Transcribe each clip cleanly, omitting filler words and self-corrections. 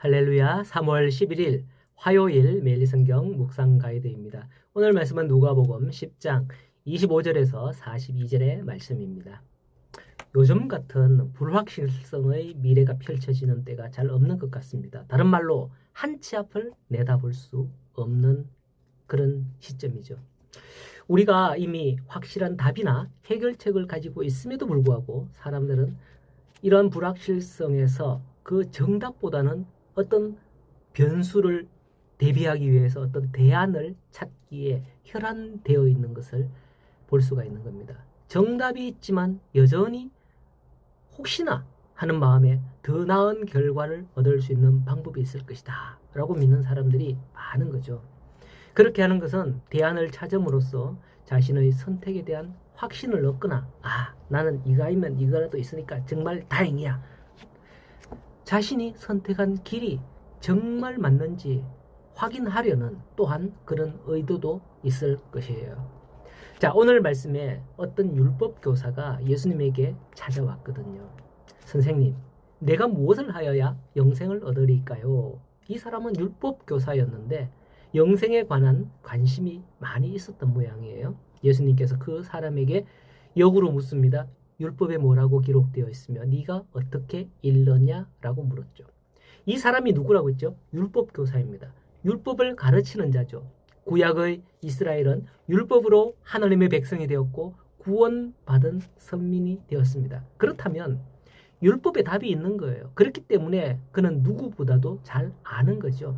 할렐루야. 3월 11일 화요일 매일 성경 묵상 가이드입니다. 오늘 말씀은 누가복음 10장 25절에서 42절의 말씀입니다. 요즘 같은 불확실성의 미래가 펼쳐지는 때가 잘 없는 것 같습니다. 다른 말로 한 치 앞을 내다볼 수 없는 그런 시점이죠. 우리가 이미 확실한 답이나 해결책을 가지고 있음에도 불구하고 사람들은 이런 불확실성에서 그 정답보다는 어떤 변수를 대비하기 위해서 어떤 대안을 찾기에 혈안되어 있는 것을 볼 수가 있는 겁니다. 정답이 있지만 여전히 혹시나 하는 마음에 더 나은 결과를 얻을 수 있는 방법이 있을 것이다 라고 믿는 사람들이 많은 거죠. 그렇게 하는 것은 대안을 찾음으로써 자신의 선택에 대한 확신을 얻거나 나는 이거 아니면 이거라도 있으니까 정말 다행이야. 자신이 선택한 길이 정말 맞는지 확인하려는 또한 그런 의도도 있을 것이에요. 자, 오늘 말씀에 어떤 율법 교사가 예수님에게 찾아왔거든요. 선생님, 내가 무엇을 하여야 영생을 얻으리까요? 이 사람은 율법 교사였는데 영생에 관한 관심이 많이 있었던 모양이에요. 예수님께서 그 사람에게 역으로 묻습니다. 율법에 뭐라고 기록되어 있으며 네가 어떻게 읽느냐라고 물었죠. 이 사람이 누구라고 했죠? 율법 교사입니다. 율법을 가르치는 자죠. 구약의 이스라엘은 율법으로 하나님의 백성이 되었고 구원받은 선민이 되었습니다. 그렇다면 율법에 답이 있는 거예요. 그렇기 때문에 그는 누구보다도 잘 아는 거죠.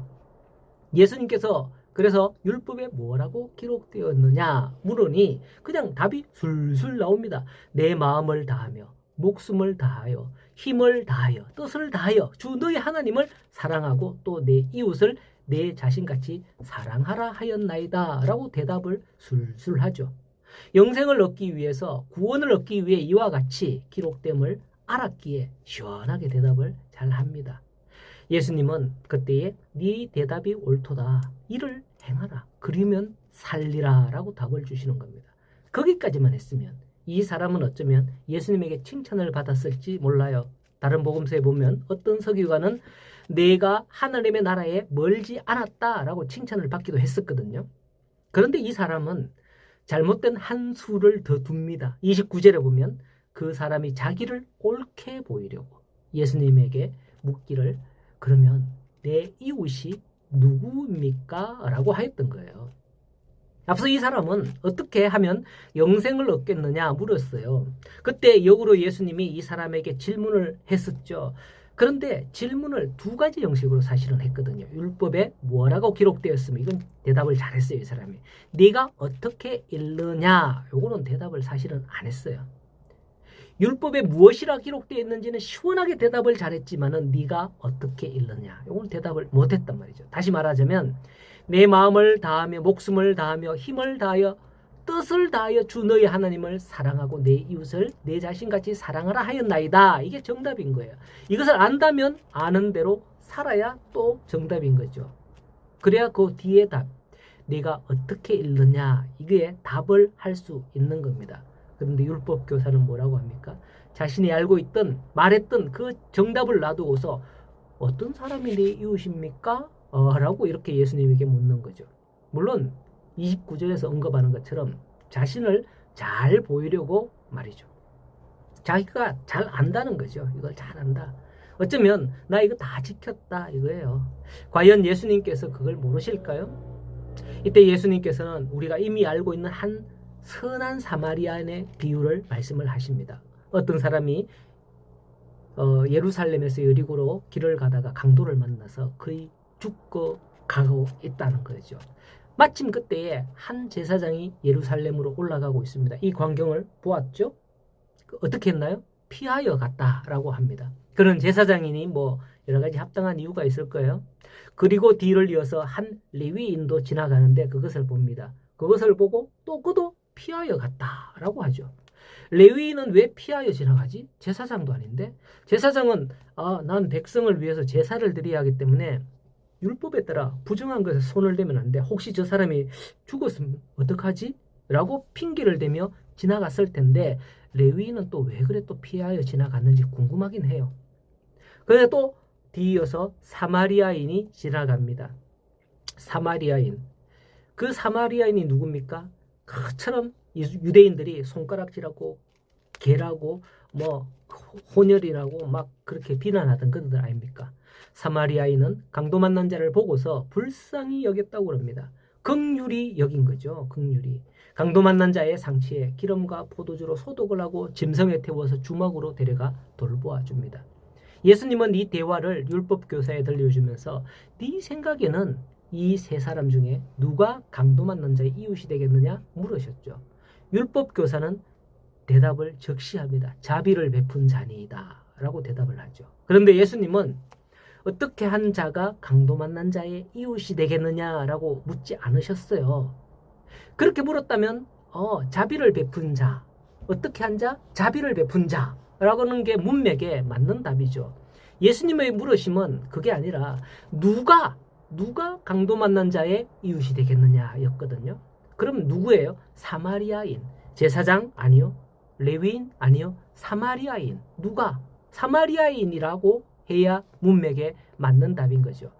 예수님께서 그래서 율법에 뭐라고 기록되었느냐 물으니 그냥 답이 술술 나옵니다. 내 마음을 다하며 목숨을 다하여 힘을 다하여 뜻을 다하여 주 너희 하나님을 사랑하고 또 내 이웃을 내 자신같이 사랑하라 하였나이다 라고 대답을 술술 하죠. 영생을 얻기 위해서 구원을 얻기 위해 이와 같이 기록됨을 알았기에 시원하게 대답을 잘 합니다. 예수님은 그때에 네 대답이 옳도다. 이를 행하라. 그리면 살리라 라고 답을 주시는 겁니다. 거기까지만 했으면 이 사람은 어쩌면 예수님에게 칭찬을 받았을지 몰라요. 다른 복음서에 보면 어떤 서기관은 내가 하나님의 나라에 멀지 않았다 라고 칭찬을 받기도 했었거든요. 그런데 이 사람은 잘못된 한 수를 더 둡니다. 29절에 보면 그 사람이 자기를 옳게 보이려고 예수님에게 묻기를 그러면 내 이웃이 누구입니까? 라고 하였던 거예요. 앞서 이 사람은 어떻게 하면 영생을 얻겠느냐 물었어요. 그때 역으로 예수님이 이 사람에게 질문을 했었죠. 그런데 질문을 두 가지 형식으로 사실은 했거든요. 율법에 뭐라고 기록되었으면 이건 대답을 잘했어요. 이 사람이. 네가 어떻게 읽느냐 요거는 대답을 사실은 안 했어요. 율법에 무엇이라 기록되어 있는지는 시원하게 대답을 잘했지만은 네가 어떻게 읽느냐 이건 대답을 못했단 말이죠. 다시 말하자면 내 마음을 다하며 목숨을 다하며 힘을 다하여 뜻을 다하여 주 너희 하나님을 사랑하고 내 이웃을 내 자신같이 사랑하라 하였나이다. 이게 정답인 거예요. 이것을 안다면 아는 대로 살아야 또 정답인 거죠. 그래야 그 뒤에 답 네가 어떻게 읽느냐 이게 답을 할 수 있는 겁니다. 그런데 율법 교사는 뭐라고 합니까? 자신이 알고 있던 말했던 그 정답을 놔두고서 어떤 사람이 내 이웃입니까? 라고 이렇게 예수님에게 묻는 거죠. 물론 29절에서 언급하는 것처럼 자신을 잘 보이려고 말이죠. 자기가 잘 안다는 거죠. 이걸 잘 안다. 어쩌면 나 이거 다 지켰다 이거예요. 과연 예수님께서 그걸 모르실까요? 이때 예수님께서는 우리가 이미 알고 있는 한 선한 사마리아인의 비유를 말씀을 하십니다. 어떤 사람이 예루살렘에서 여리고로 길을 가다가 강도를 만나서 거의 죽고 가고 있다는 거죠. 마침 그때에 한 제사장이 예루살렘으로 올라가고 있습니다. 이 광경을 보았죠? 어떻게 했나요? 피하여 갔다라고 합니다. 그런 제사장이니 뭐 여러 가지 합당한 이유가 있을 거예요. 그리고 뒤를 이어서 한 레위인도 지나가는데 그것을 봅니다. 그것을 보고 또 그도 피하여 갔다라고 하죠. 레위인은 왜 피하여 지나가지? 제사장도 아닌데 제사장은 난 백성을 위해서 제사를 드려야 하기 때문에 율법에 따라 부정한 것에 손을 대면 안 돼. 혹시 저 사람이 죽었으면 어떡하지? 라고 핑계를 대며 지나갔을 텐데 레위인은 또 왜 그래 또 피하여 지나갔는지 궁금하긴 해요. 그런데 또 뒤이어서 사마리아인이 지나갑니다. 사마리아인. 그 사마리아인이 누굽니까? 그처럼 유대인들이 손가락질하고 개라고 뭐 혼혈이라고 막 그렇게 비난하던 그들 아닙니까? 사마리아인은 강도 만난 자를 보고서 불쌍히 여겼다고 그럽니다. 긍휼히 여긴 거죠. 긍휼히. 강도 만난 자의 상치에 기름과 포도주로 소독을 하고 짐승에 태워서 주막으로 데려가 돌보아 줍니다. 예수님은 이 대화를 율법 교사에 들려주면서 네 생각에는 이 세 사람 중에 누가 강도 만난 자의 이웃이 되겠느냐 물으셨죠. 율법 교사는 대답을 적시합니다. 자비를 베푼 자니이다 라고 대답을 하죠. 그런데 예수님은 어떻게 한 자가 강도 만난 자의 이웃이 되겠느냐라고 묻지 않으셨어요. 그렇게 물었다면 자비를 베푼 자, 어떻게 한 자? 자비를 베푼 자라고 하는 게 문맥에 맞는 답이죠. 예수님의 물으심은 그게 아니라 누가 강도 만난 자의 이웃이 되겠느냐였거든요. 그럼 누구예요? 사마리아인. 제사장? 아니요. 레위인? 아니요. 사마리아인. 누가? 사마리아인이라고 해야 문맥에 맞는 답인 거죠.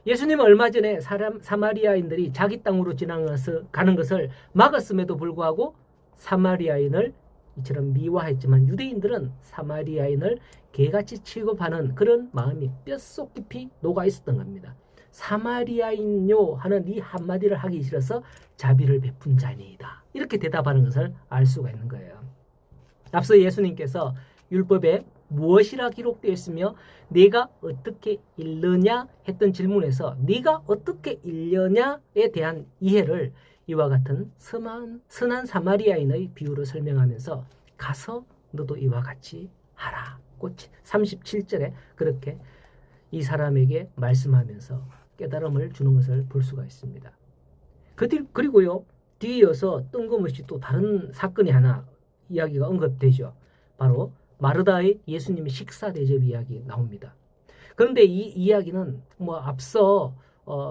예수님은 얼마 전에 사마리아인들이 자기 땅으로 가는 것을 막았음에도 불구하고 사마리아인을 이처럼 미화했지만 유대인들은 사마리아인을 개같이 취급하는 그런 마음이 뼛속 깊이 녹아 있었던 겁니다. 사마리아인요 하는 이 한마디를 하기 싫어서 자비를 베푼 자니이다. 이렇게 대답하는 것을 알 수가 있는 거예요. 앞서 예수님께서 율법에 무엇이라 기록되어 있으며 네가 어떻게 읽느냐 했던 질문에서 네가 어떻게 읽느냐에 대한 이해를 이와 같은 선한 사마리아인의 비유로 설명하면서 가서 너도 이와 같이 하라. 37절에 그렇게 이 사람에게 말씀하면서 깨달음을 주는 것을 볼 수가 있습니다. 그리고요 뒤이어서 뜬금없이 또 다른 사건이 하나 이야기가 언급되죠. 바로 마르다의 예수님의 식사 대접 이야기 나옵니다. 그런데 이 이야기는 앞서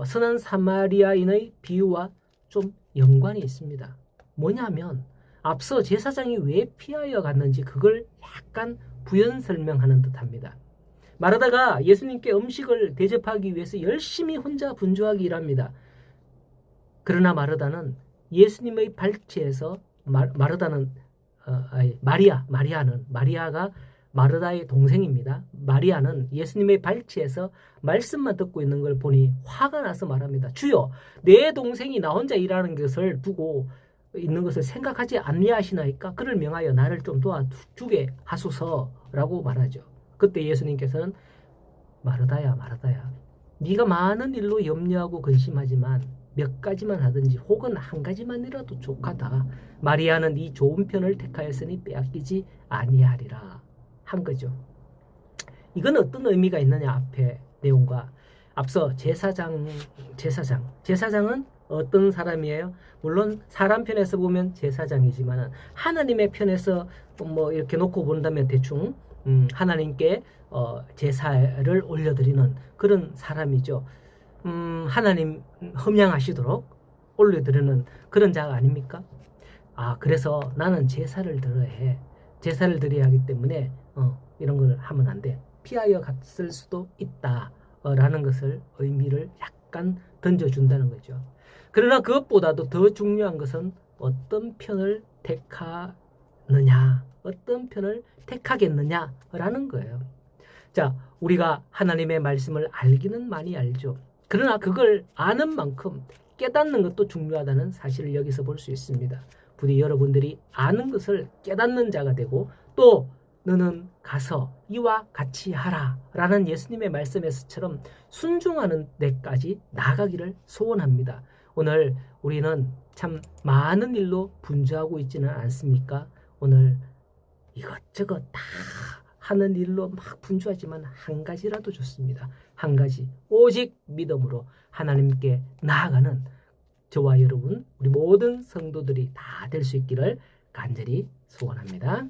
선한 사마리아인의 비유와 좀 연관이 있습니다. 뭐냐면 앞서 제사장이 왜 피하여 갔는지 그걸 약간 부연 설명하는 듯합니다. 마르다가 예수님께 음식을 대접하기 위해서 열심히 혼자 분주하게 일합니다. 그러나 마르다는 예수님의 발치에서 마리아가 마르다의 동생입니다. 마리아는 예수님의 발치에서 말씀만 듣고 있는 걸 보니 화가 나서 말합니다. 주여, 내 동생이 나 혼자 일하는 것을 두고 있는 것을 생각하지 아니하시나이까? 그를 명하여 나를 좀 도와주게 하소서라고 말하죠. 그때 예수님께서는 마르다야, 네가 많은 일로 염려하고 근심하지만 몇 가지만 하든지 혹은 한 가지만이라도 족하다. 마리아는 이 좋은 편을 택하였으니 빼앗기지 아니하리라 한 거죠. 이건 어떤 의미가 있느냐 앞에 내용과 앞서 제사장은 어떤 사람이에요? 물론 사람 편에서 보면 제사장이지만 하나님의 편에서 이렇게 놓고 본다면 대충 하나님께 제사를 올려드리는 그런 사람이죠. 하나님 흠양하시도록 올려드리는 그런 자가 아닙니까? 그래서 나는 제사를 드려야 해. 제사를 드려야 하기 때문에 이런 걸 하면 안 돼. 피하여 갔을 수도 있다. 라는 것을 의미를 약간 던져준다는 거죠. 그러나 그것보다도 더 중요한 것은 어떤 편을 택하느냐, 어떤 편을 택하겠느냐라는 거예요. 자, 우리가 하나님의 말씀을 알기는 많이 알죠. 그러나 그걸 아는 만큼 깨닫는 것도 중요하다는 사실을 여기서 볼 수 있습니다. 부디 여러분들이 아는 것을 깨닫는 자가 되고 또 너는 가서 이와 같이 하라 라는 예수님의 말씀에서처럼 순종하는 데까지 나아가기를 소원합니다. 오늘 우리는 참 많은 일로 분주하고 있지는 않습니까? 오늘 이것저것 다 하는 일로 막 분주하지만 한 가지라도 좋습니다. 한 가지 오직 믿음으로 하나님께 나아가는 저와 여러분 우리 모든 성도들이 다 될 수 있기를 간절히 소원합니다.